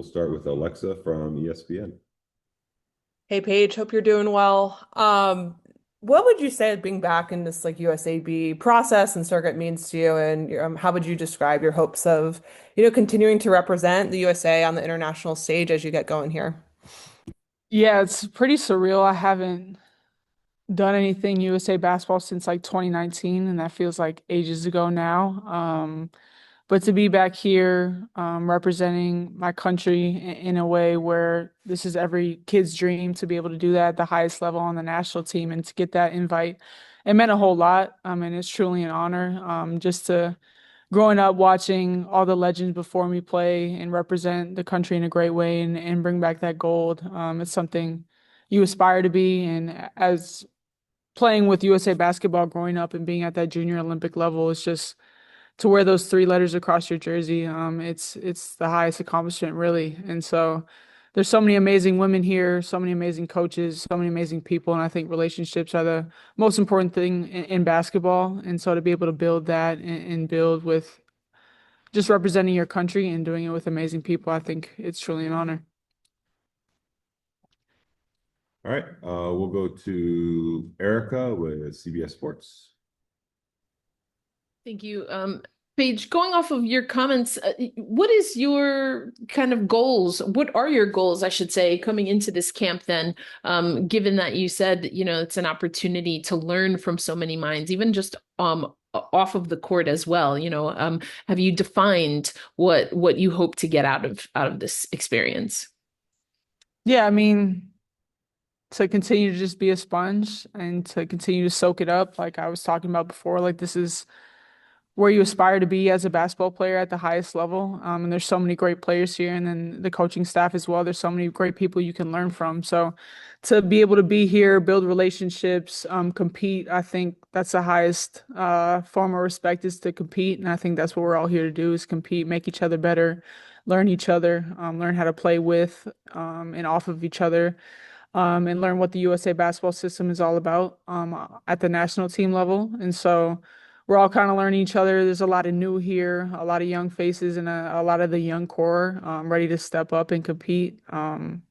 we'll start with Alexa from ESPN. Hey Paige, hope you're doing well. What would you say being back in this like USAB process and circuit means to you, and how would you describe your hopes of, continuing to represent the USA on the international stage as you get going here? Yeah, it's pretty surreal. I haven't done anything USA basketball since like 2019, and that feels like ages ago now. But to be back here, representing my country in a way where this is every kid's dream to be able to do that at the highest level on the national team and to get that invite, it meant a whole lot. And it's truly an honor. Just to growing up watching all the legends before me play and represent the country in a great way and bring back that gold. It's something you aspire to be. And as playing with USA basketball growing up and being at that junior Olympic level, it's just to wear those three letters across your jersey. It's the highest accomplishment really. And so there's so many amazing women here, so many amazing coaches, so many amazing people, and I think relationships are the most important thing in basketball. And so to be able to build that and build with just representing your country and doing it with amazing people, I think it's truly an honor. All right, we'll go to Erica with CBS Sports. Thank you. Paige, going off of your comments, what is your kind of goals? What are your goals, I should say, coming into this camp then, given that you said, it's an opportunity to learn from so many minds, even just off of the court as well, have you defined what you hope to get out of this experience? Yeah, I mean, to continue to just be a sponge and to continue to soak it up, like I was talking about before, like this is where you aspire to be as a basketball player at the highest level. And there's so many great players here, and then the coaching staff as well. There's so many great people you can learn from. So to be able to be here, build relationships, compete, I think that's the highest form of respect is to compete. And I think that's what we're all here to do is compete, make each other better, learn each other, learn how to play with and off of each other. And learn what the USA basketball system is all about at the national team level. And so we're all kind of learning each other. There's a lot of new here, a lot of young faces, and a lot of the young core ready to step up and compete and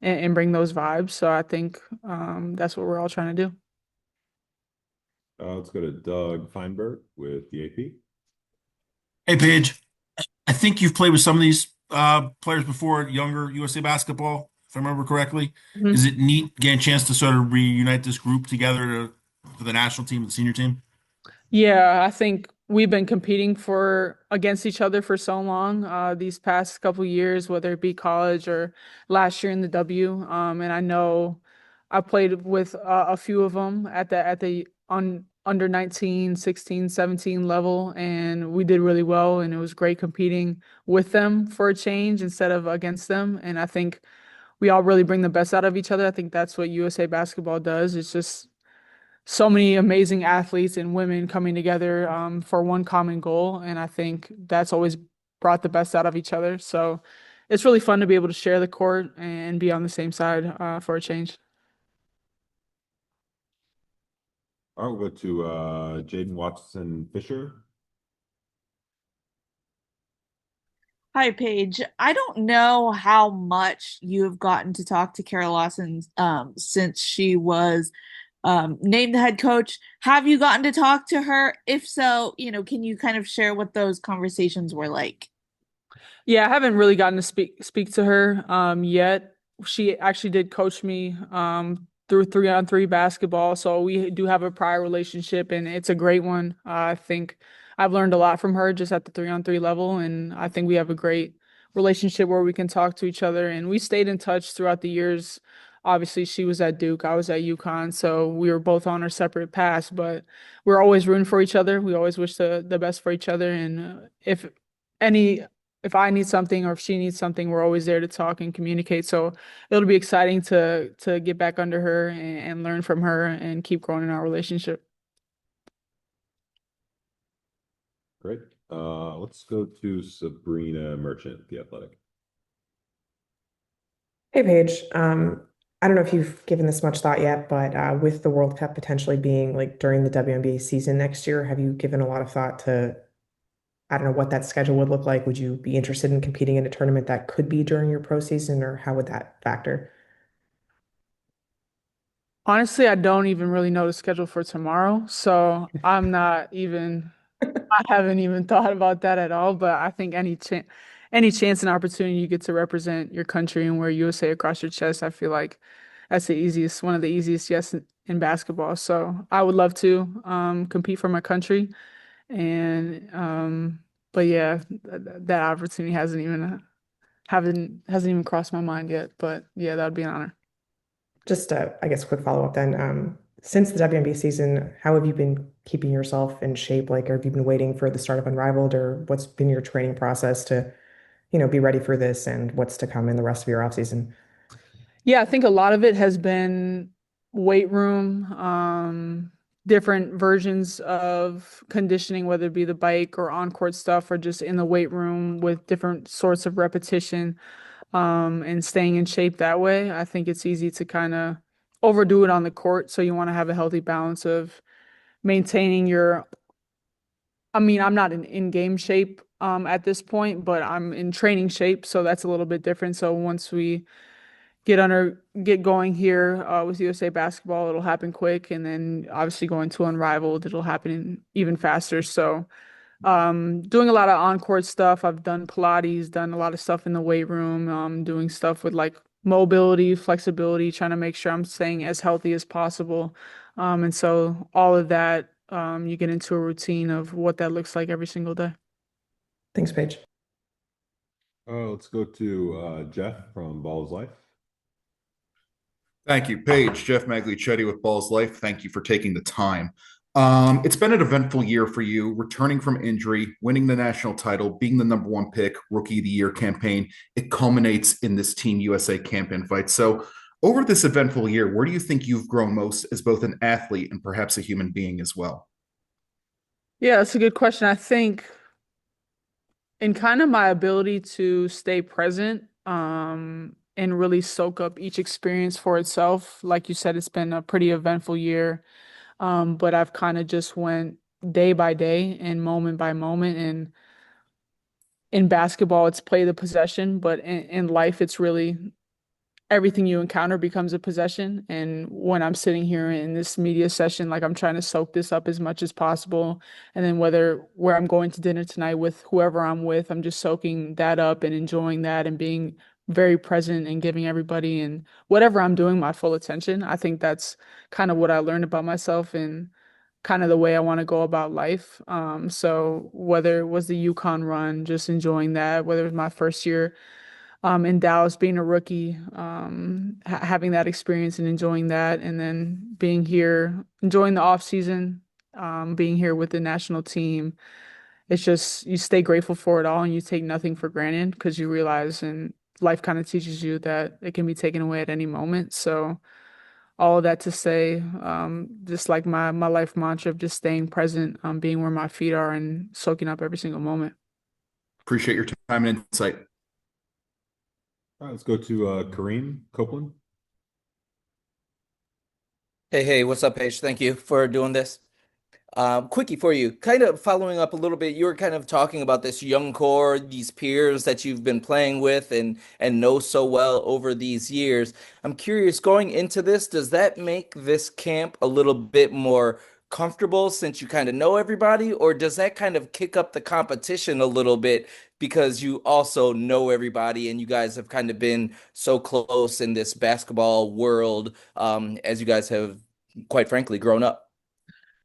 bring those vibes. So I think that's what we're all trying to do. Let's go to Doug Feinberg with the AP. Hey, Paige. I think you've played with some of these players before, younger USA basketball, if I remember correctly. Is Mhm. it neat getting a chance to sort of reunite this group together for the national team, the senior team? Yeah, I think we've been competing for against each other for so long, these past couple years, whether it be college or last year in the W. And I know I played with a few of them at the under 19, 16, 17 level, and we did really well, and it was great competing with them for a change instead of against them. And I think we all really bring the best out of each other. I think that's what USA basketball does. It's just so many amazing athletes and women coming together for one common goal. And I think that's always brought the best out of each other. So it's really fun to be able to share the court and be on the same side for a change. All right, we'll go to Jaden Watson Fisher. Hi, Paige. I don't know how much you have gotten to talk to Kara Lawson since she was named the head coach. Have you gotten to talk to her? If so, can you kind of share what those conversations were like? Yeah, I haven't really gotten to speak to her yet. She actually did coach me through 3-on-3 basketball, so we do have a prior relationship, and it's a great one. I think I've learned a lot from her just at the 3-on-3 level, and I think we have a great relationship where we can talk to each other, and we stayed in touch throughout the years. Obviously, she was at Duke, I was at UConn, so we were both on our separate paths, but we're always rooting for each other. We always wish the best for each other, and any if I need something or if she needs something, we're always there to talk and communicate. So it'll be exciting to get back under her and learn from her and keep growing in our relationship. Great. Let's go to Sabrina Merchant, The Athletic. Hey Paige, I don't know if you've given this much thought yet, but with the World Cup potentially being like during the WNBA season next year, have you given a lot of thought to I don't know what that schedule would look like. Would you be interested in competing in a tournament that could be during your pro season, or how would that factor? Honestly, I don't even really know the schedule for tomorrow, so I'm not even I haven't even thought about that at all, but I think any chance and opportunity you get to represent your country and wear USA across your chest, I feel like that's one of the easiest yes in basketball. So I would love to compete for my country and but yeah, that opportunity hasn't even crossed my mind yet, but yeah, that would be an honor. Just, I guess, quick follow-up then. Since the WNBA season, how have you been keeping yourself in shape? Like, have you been waiting for the start of Unrivaled, or what's been your training process to, be ready for this and what's to come in the rest of your offseason? Yeah, I think a lot of it has been weight room, different versions of conditioning, whether it be the bike or on-court stuff, or just in the weight room with different sorts of repetition, and staying in shape that way. I think it's easy to kind of overdo it on the court, so you want to have a healthy balance of maintaining I mean, I'm not in-game shape at this point, but I'm in training shape, so that's a little bit different. So once we get going here with USA basketball, it'll happen quick, and then obviously going to Unrivaled, it'll happen even faster. So doing a lot of on-court stuff. I've done Pilates, done a lot of stuff in the weight room, doing stuff with like mobility, flexibility, trying to make sure I'm staying as healthy as possible. And so all of that, you get into a routine of what that looks like every single day. Thanks, Paige. Let's go to Jeff from Ball's Life. Thank you, Paige. Jeff Maglicetti with Balls Life. Thank you for taking the time. It's been an eventful year for you, returning from injury, winning the national title, being the number one pick, Rookie of the Year campaign. It culminates in this Team USA camp invite. So, over this eventful year, where do you think you've grown most as both an athlete and perhaps a human being as well? Yeah, that's a good question. I think in kind of my ability to stay present, and really soak up each experience for itself. Like you said, it's been a pretty eventful year. But I've kind of just went day by day and moment by moment. And in basketball, it's play the possession, but in life, it's really everything you encounter becomes a possession. And when I'm sitting here in this media session, like I'm trying to soak this up as much as possible. And then where I'm going to dinner tonight with whoever I'm with, I'm just soaking that up and enjoying that and being very present and giving everybody and whatever I'm doing my full attention. I think that's kind of what I learned about myself and kind of the way I want to go about life. So whether it was the Yukon run, just enjoying that, whether it was my first year in Dallas, being a rookie, having that experience and enjoying that, and then being here, enjoying the off season, being here with the national team. It's just you stay grateful for it all, and you take nothing for granted because you realize, and life kind of teaches you that it can be taken away at any moment. So all of that to say, just like my life mantra of just staying present, being where my feet are, and soaking up every single moment. Appreciate your time and insight. All right, let's go to Kareem Copeland. Hey, what's up, Paige? Thank you for doing this. Quickie for you, kind of following up a little bit. You were kind of talking about this young core, these peers that you've been playing with and know so well over these years. I'm curious, going into this, does that make this camp a little bit more comfortable since you kind of know everybody, or does that kind of kick up the competition a little bit because you also know everybody and you guys have kind of been so close in this basketball world, as you guys have, quite frankly, grown up?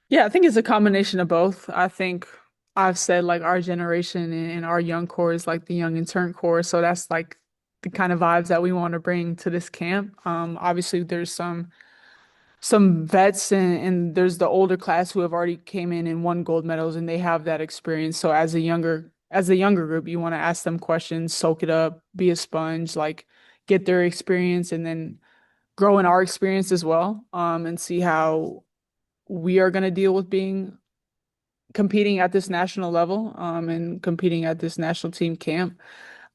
Yeah, I think it's a combination of both. I think I've said like our generation and our young core is like the young intern core. So that's like the kind of vibes that we want to bring to this camp. Obviously there's some vets and there's the older class who have already came in and won gold medals and they have that experience. So as a younger group, you want to ask them questions, soak it up, be a sponge, like get their experience and then grow in our experience as well. And see how we are going to deal with being competing at this national level, and competing at this national team camp.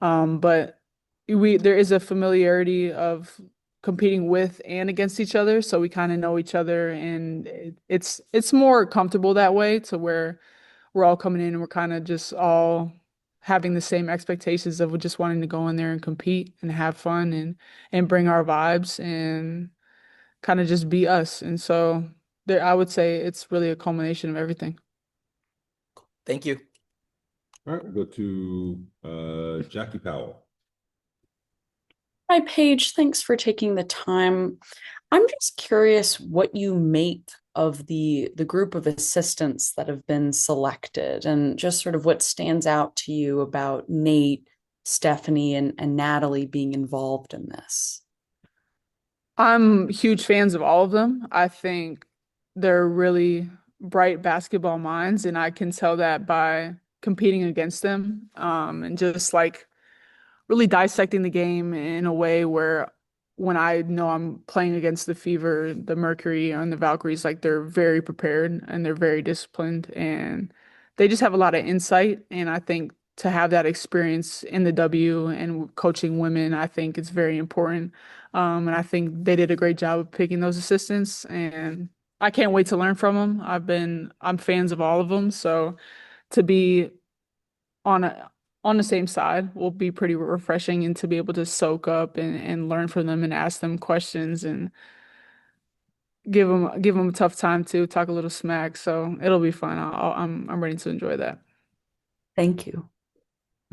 But there is a familiarity of competing with and against each other, so we kind of know each other, and it's more comfortable that way to where we're all coming in and we're kind of just all having the same expectations of just wanting to go in there and compete and have fun and bring our vibes and kind of just be us. And so there, I would say it's really a culmination of everything. Thank you. All right, we'll go to Jackie Powell. Hi, Paige. Thanks for taking the time. I'm just curious what you make of the group of assistants that have been selected and just sort of what stands out to you about Nate, Stephanie, and Natalie being involved in this. I'm huge fans of all of them. I think they're really bright basketball minds, and I can tell that by competing against them, and just like really dissecting the game in a way where when I know I'm playing against the Fever, the Mercury, and the Valkyries, like they're very prepared and they're very disciplined and they just have a lot of insight. And I think to have that experience in the W and coaching women, I think it's very important. And I think they did a great job of picking those assistants, and I can't wait to learn from them. I'm fans of all of them, so to be on on the same side will be pretty refreshing, and to be able to soak up and learn from them and ask them questions and give them a tough time too, talk a little smack. So it'll be fun. I'm ready to enjoy that. Thank you.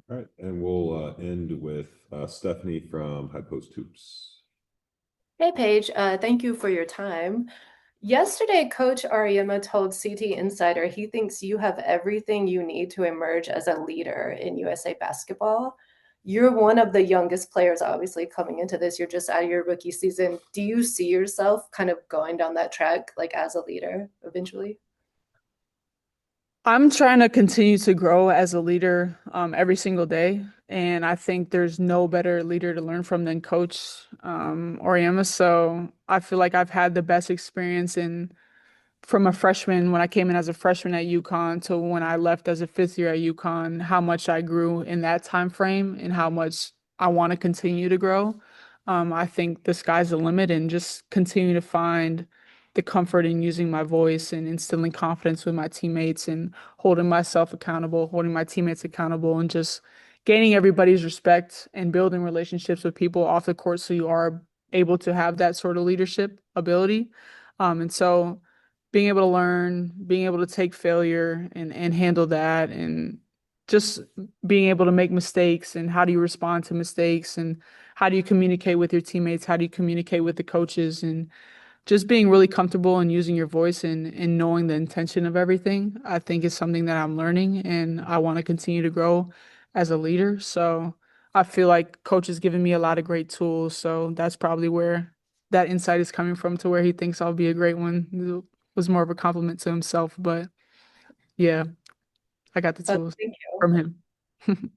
All right, and we'll end with Stephanie from High Post Hoops. Hey, Paige. Thank you for your time. Yesterday, Coach Ariema told CT Insider he thinks you have everything you need to emerge as a leader in USA basketball. You're one of the youngest players, obviously, coming into this. You're just out of your rookie season. Do you see yourself kind of going down that track, like as a leader eventually? I'm trying to continue to grow as a leader every single day. And I think there's no better leader to learn from than Coach Oriema. So I feel like I've had the best experience in from a freshman when I came in as a freshman at UConn to when I left as a fifth year at UConn, how much I grew in that time frame and how much I want to continue to grow. I think the sky's the limit, and just continue to find the comfort in using my voice and instilling confidence with my teammates and holding myself accountable, holding my teammates accountable, and just gaining everybody's respect and building relationships with people off the court so you are able to have that sort of leadership ability. And so being able to learn, being able to take failure and handle that, and just being able to make mistakes and how do you respond to mistakes and how do you communicate with your teammates, how do you communicate with the coaches, and just being really comfortable and using your voice and knowing the intention of everything, I think is something that I'm learning and I want to continue to grow as a leader. So I feel like coach has given me a lot of great tools. So that's probably where that insight is coming from, to where he thinks I'll be a great one. It was more of a compliment to himself, but yeah, I got the tools Thank you. from him.